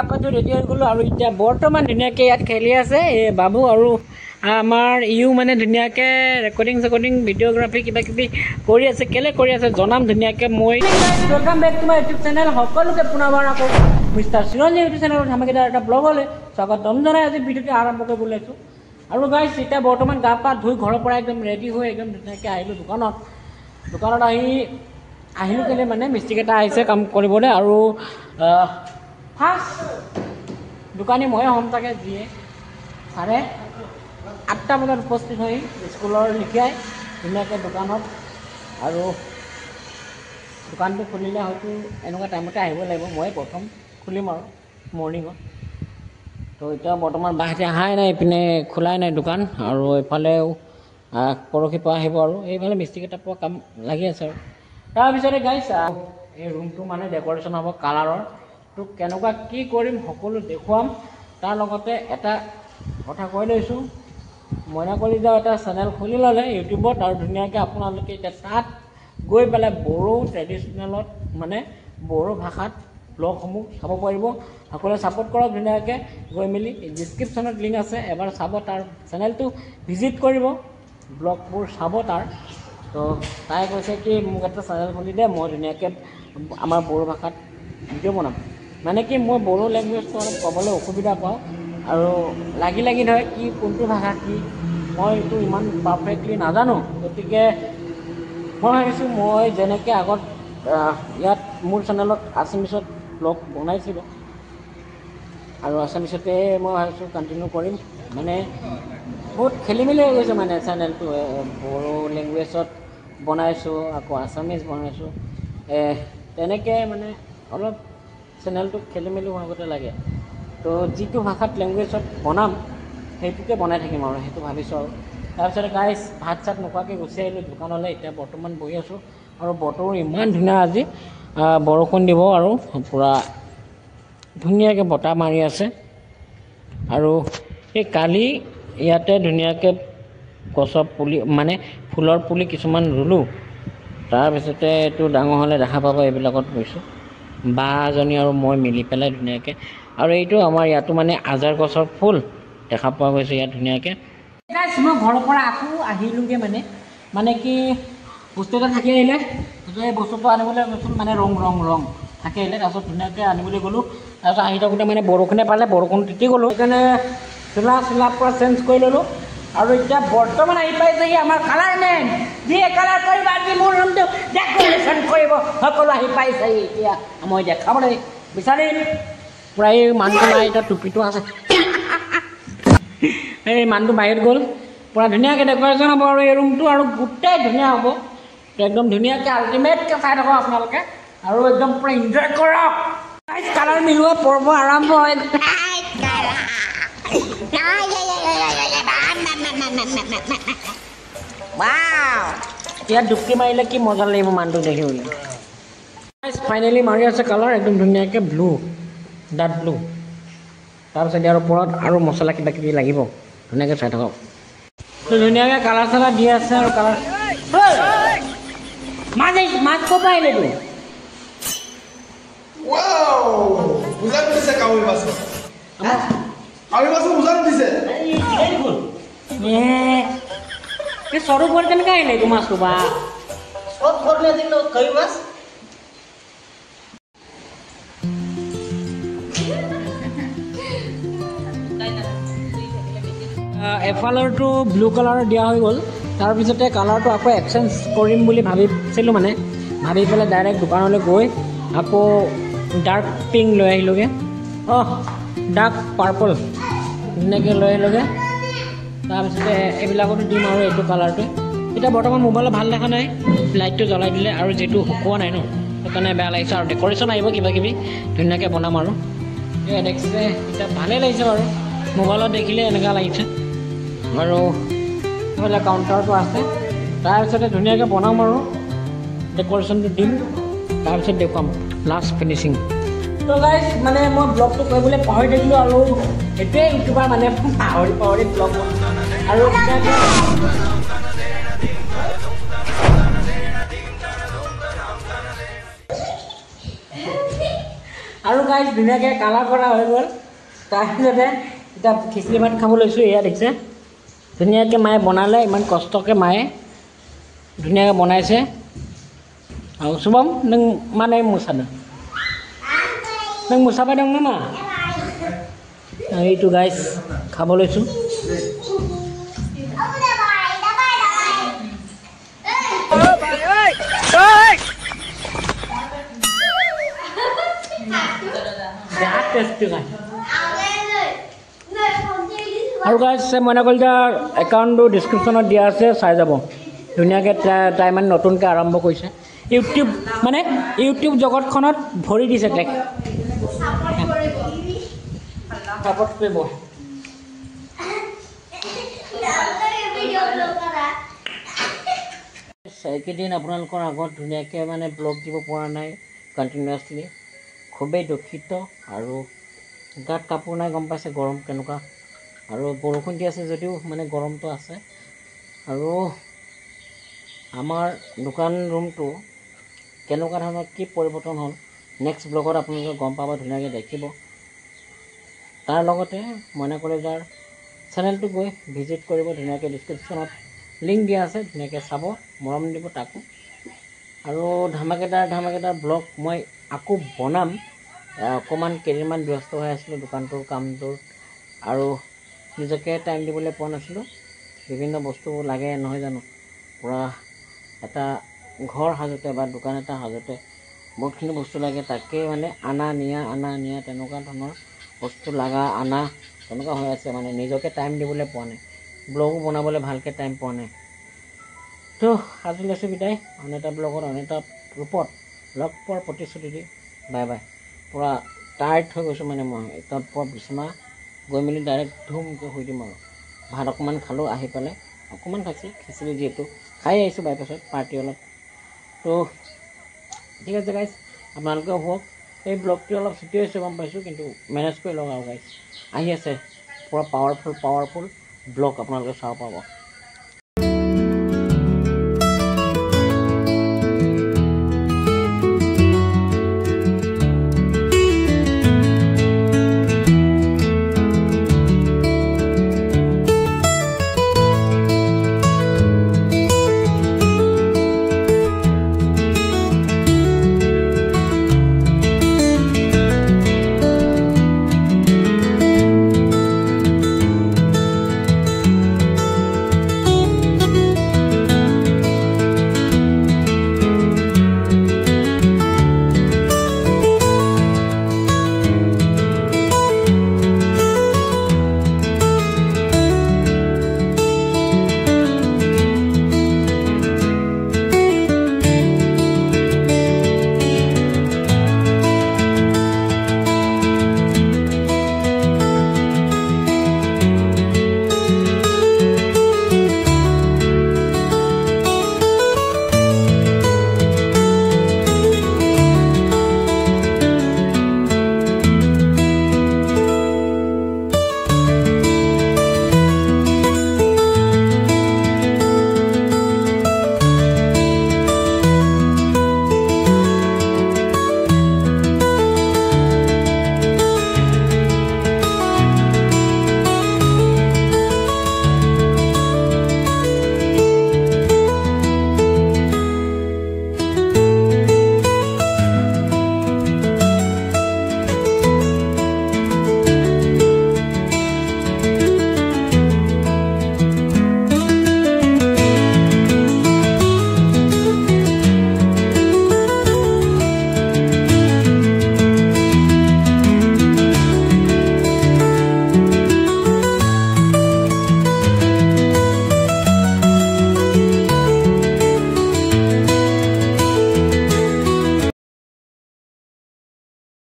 গা পা ধুই ৰেডি হৈ গ'লোঁ আৰু এতিয়া বৰ্তমান ধুনীয়াকৈ ইয়াত খেলি আছে এই বাবু আৰু আমাৰ ইও মানে ধুনীয়াকৈ ৰেকৰ্ডিং ভিডিঅ'গ্ৰাফী কিবা কিবি কৰি আছে কেলৈ কৰি আছে জনাম ধুনীয়াকৈ মই welcome back to my YouTube channel সকলোকে পুনৰবাৰ আকৌ মিষ্টাৰ চিৰঞ্জীৱ ইউটিউব চেনেলত ধামাকেদাৰ এটা ব্লগলৈ স্বাগতম জনাই আজি ভিডিঅ'টো আৰম্ভ কৰিব ওলাইছোঁ আৰু গাইছ এতিয়া বৰ্তমান গা পা ধুই ঘৰৰ পৰা একদম ৰেডি হৈ একদম ধুনীয়াকৈ আহিলোঁ দোকানত আহিলোঁ কেলৈ মানে মিস্ত্ৰী এটা আহিছে কাম কৰিবলৈ আৰু ফাৰ্ষ্ট দোকানী ময়ে হ'ম চাগে যিয়ে 8:30 বজাত উপস্থিত হৈ স্কুলৰ লিখিয়াই ধুনীয়াকৈ দোকানত আৰু দোকানটো খুলিলে হয়তো এনেকুৱা টাইমতে আহিব লাগিব ময়ে প্ৰথম খুলিম আৰু মৰ্ণিঙত তো এতিয়া বৰ্তমান বাহিৰতে অহাই নাই ইপিনে খোলাই নাই দোকান আৰু এইফালেও পৰহিৰ পৰা আহিব আৰু এইফালে মিস্ত্ৰীকেইটা পোৱা কাম লাগি আছে আৰু তাৰপিছতে গাইছ এই ৰুমটো মানে ডেক'ৰেশ্যন হ'ব কালাৰৰ তো কেনেকুৱা কি কৰিম সকলো দেখুৱাম তাৰ লগতে এটা কথা কৈ লৈছোঁ মইনা কলিতাৰ এটা চেনেল খুলি ল'লে ইউটিউবত আৰু ধুনীয়াকৈ আপোনালোকে এতিয়া তাত গৈ পেলাই বড়ো ট্ৰেডিশ্যনেলত মানে বড়ো ভাষাত ব্লগসমূহ চাব পাৰিব সকলোৱে ছাপোৰ্ট কৰক ধুনীয়াকৈ গৈ মেলি ডিছক্ৰিপশ্যনত লিংক আছে এবাৰ চাব তাৰ চেনেলটো ভিজিট কৰিব ব্লগবোৰ চাব তাৰ তো তাই কৈছে কি মোক এটা চেনেল খুলি দে মই ধুনীয়াকৈ আমাৰ বড়ো ভাষাত ভিডিঅ' বনাম মানে কি মই বড়ো লেংগুৱেজটো অলপ ক'বলৈ অসুবিধা পাওঁ আৰু লাগি ধৰে কি কোনটো ভাষা কি মই এইটো ইমান পাৰফেক্টলি নাজানো গতিকে মই ভাবিছোঁ মই যেনেকৈ আগত ইয়াত মোৰ চেনেলত আছামিছত ব্লগ বনাইছিলোঁ আৰু আছামিছতে মই ভাবিছোঁ কণ্টিনিউ কৰিম মানে বহুত খেলি মেলি হৈ গৈছে মানে চেনেলটো বড়ো লেংগুৱেজত বনাইছোঁ আকৌ আছামিজ বনাইছোঁ তেনেকৈ মানে অলপ চেনেলটো খেলি মেলি হোৱাগতে লাগে তো যিটো ভাষাত লেংগুৱেজত বনাম সেইটোকে বনাই থাকিম আৰু সেইটো ভাবিছোঁ আৰু তাৰপিছতে গাইছ ভাত চাত নোখোৱাকৈ গুচি আহিলোঁ দোকানলৈ এতিয়া বৰ্তমান বহি আছোঁ আৰু বতৰো ইমান ধুনীয়া আজি বৰষুণ দিব আৰু পূৰা ধুনীয়াকৈ বতাহ মাৰি আছে আৰু এই কালি ইয়াতে ধুনীয়াকৈ গছৰ পুলি মানে ফুলৰ পুলি কিছুমান ৰুলোঁ তাৰপিছতে এইটো ডাঙৰ হ'লে দেখা পাব এইবিলাকত গৈছোঁ বা এজনী আৰু মই মিলি পেলাই ধুনীয়াকৈ আৰু এইটো আমাৰ ইয়াতো মানে আজাৰ গছৰ ফুল দেখা পোৱা গৈছে ইয়াত ধুনীয়াকৈ মই ঘৰৰ পৰা আকৌ আহিলোঁগৈ মানে কি বস্তু এটা থাকি আহিলে এই বস্তুটো আনিবলৈ গৈছোঁ মানে ৰং থাকি আহিলে তাৰপিছত ধুনীয়াকৈ আনিবলৈ গ'লোঁ তাৰপিছত আহি থাকোঁতে মানে বৰষুণে পালে বৰষুণ তিতি গ'লোঁ সেইকাৰণে চোলাৰ পৰা চেঞ্জ কৰি ল'লোঁ আৰু এতিয়া বৰ্তমান আহি পাইছেহি আমাৰ কালাৰমেন যিয়ে কালাৰ কৰিব আজি মোৰ ৰুমটো ডেক'ৰেশ্যন কৰিব সকলো আহি পাইছেহি এতিয়া মই দেখাবলৈ বিচাৰিম পূৰা এই মানুহটো নাই এতিয়া টুপিটো আছে এই মানুহটো বাহিৰত গ'ল পূৰা ধুনীয়াকৈ ডেক'ৰেশ্যন হ'ব আৰু এই ৰুমটো আৰু গোটেই ধুনীয়া হ'ব একদম ধুনীয়াকৈ আল্টিমেটকৈ চাই থাকক আপোনালোকে আৰু একদম পূৰা এনজয় কৰক কালাৰ মিলোৱা পৰ্ব আৰম্ভ হৈ ইয়াত ডুবকি মাৰিলে কি মজা লাগিব মানুহটো দেখিবলৈ ফাইনেলি মাৰি আছে কালাৰ একদম ধুনীয়াকৈ ব্লু ডাৰ্ক ব্লু তাৰপিছত ইয়াৰ ওপৰত আৰু মছলা কিবা কিবি লাগিব ধুনীয়াকৈ চাই থাকক ধুনীয়াকৈ কালাৰ চালাৰ দি আছে আৰু কালাৰ মাছ ক'ৰ পৰা আহিলে সৰু ঘৰ কেনেকৈ আহিলে এইটো মাছটো বা এফালৰটো ব্লু কালাৰৰ দিয়া হৈ গ'ল তাৰপিছতে কালাৰটো আকৌ এক্সেঞ্জ কৰিম বুলি ভাবিছিলোঁ মানে ভাবি পেলাই ডাইৰেক্ট দোকানলৈ গৈ আকৌ ডাৰ্ক পিংক লৈ আহিলোঁগৈ ডাৰ্ক পাৰ্পল ধুনীয়াকৈ লৈ আহিলোঁগৈ তাৰপিছতে এইবিলাকতো দিম আৰু এইটো কালাৰটোৱে এতিয়া বৰ্তমান মোবাইলত ভাল দেখা নাই লাইটটো জ্বলাই দিলে আৰু যিটো শুকোৱা নাই ন সেইকাৰণে বেয়া লাগিছে আৰু ডেক'ৰেশ্যন আহিব কিবা কিবি ধুনীয়াকৈ বনাম আৰু দেখিছে এতিয়া ভালেই লাগিছে বাৰু মোবাইলত দেখিলে এনেকুৱা লাগিছে আৰু এইফালে কাউণ্টাৰটো আছে তাৰপিছতে ধুনীয়াকৈ বনাম আৰু ডেক'ৰেশ্যনটো দিম তাৰপিছত দেখুৱাম লাষ্ট ফিনিচিং তো গাইজ মানে মই ব্লগটো কৰিবলৈ পাহৰি থাকিলোঁ আৰু এইটোৱে ইউটিউবাৰ মানে পাহৰি ব্লগ আৰু আৰু গাইজ ধুনীয়াকৈ কালাৰ কৰা হৈ গ'ল তাৰপিছতে এতিয়া খিচিৰি ভাত খাব লৈছোঁ এয়া দেখিছে ধুনীয়াকৈ মায়ে বনালে ইমান কষ্টকৈ মায়ে ধুনীয়াকৈ বনাইছে আৰু শুভম नों माने मोसादों नों मोसाबाय दं नामा এইটো গাইজ খাব লৈছোঁ আৰু গাইজ মইনা কলিতাৰ একাউণ্টটো ডিছক্ৰিপশ্যনত দিয়া আছে চাই যাব ধুনীয়াকৈ তাই মানে নতুনকৈ আৰম্ভ কৰিছে ইউটিউব জগতখনত ভৰি দিছে তাইক ছাপোৰ্ট কৰিব এইকেইদিন আপোনালোকৰ আগত ধুনীয়াকৈ মানে ব্লগ দিব পৰা নাই কণ্টিনিউৱাছলি খুবেই দুখিত আৰু গাত কাপোৰ নাই গম পাইছে গৰম কেনেকুৱা আৰু বৰষুণ দি আছে যদিও মানে গৰমটো আছে আৰু আমাৰ দোকান ৰুমটো কেনেকুৱা ধৰণৰ কি পৰিৱৰ্তন হ'ল নেক্সট ব্লগত আপোনালোকে গম পাব ধুনীয়াকৈ দেখিব তাৰ লগতে মইনা কলেজাৰ চেনেলটো গৈ ভিজিট কৰিব ধুনীয়াকৈ ডিছক্ৰিপশ্যনত লিংক দিয়া আছে ধুনীয়াকৈ চাব মৰম দিব তাকো আৰু ধামাকেদাৰ ব্লগ মই আকৌ বনাম অকণমান কেইদিনমান ব্যস্ত হৈ আছিলোঁ দোকানটোৰ কামটোৰ আৰু নিজকে টাইম দিবলৈ পোৱা নাছিলোঁ বিভিন্ন বস্তু লাগে নহয় জানো পূৰা এটা ঘৰ সাজোতে বা দোকান এটা সাজোতে বহুতখিনি বস্তু লাগে তাকে মানে আনা নিয়া তেনেকুৱা ধৰণৰ বস্তু লগা আনা তেনেকুৱা হৈ আছে মানে নিজকে টাইম দিবলৈ পোৱা নাই ব্লগো বনাবলৈ ভালকৈ টাইম পোৱা নাই তো আজি লৈছোঁ বিদায় আন এটা ব্লগত আন এটা ৰূপত লগ পোৱাৰ প্ৰতিশ্ৰুতি দি বাই বাই পূৰা টায়াৰ্ড হৈ গৈছোঁ মানে মই একদম পূৰা বিচনা গৈ মেলি ডাইৰেক্ট ধুমকৈ শুই দিম আৰু ভাত অকণমান খালোঁ আহি পেলাই অকণমান খাইছোঁ খিচিৰি যিহেতু খাই আহিছোঁ বাইপাছত পাৰ্টি অলপ তো ঠিক আছে গাইজ আপোনালোকেও হওক এই ব্লগটো অলপ ছুটি হৈছে গম পাইছোঁ কিন্তু মেনেজ কৰি লওক আৰু গাইজ আহি আছে পূৰা পাৱাৰফুল ব্লগ আপোনালোকে চাব পাব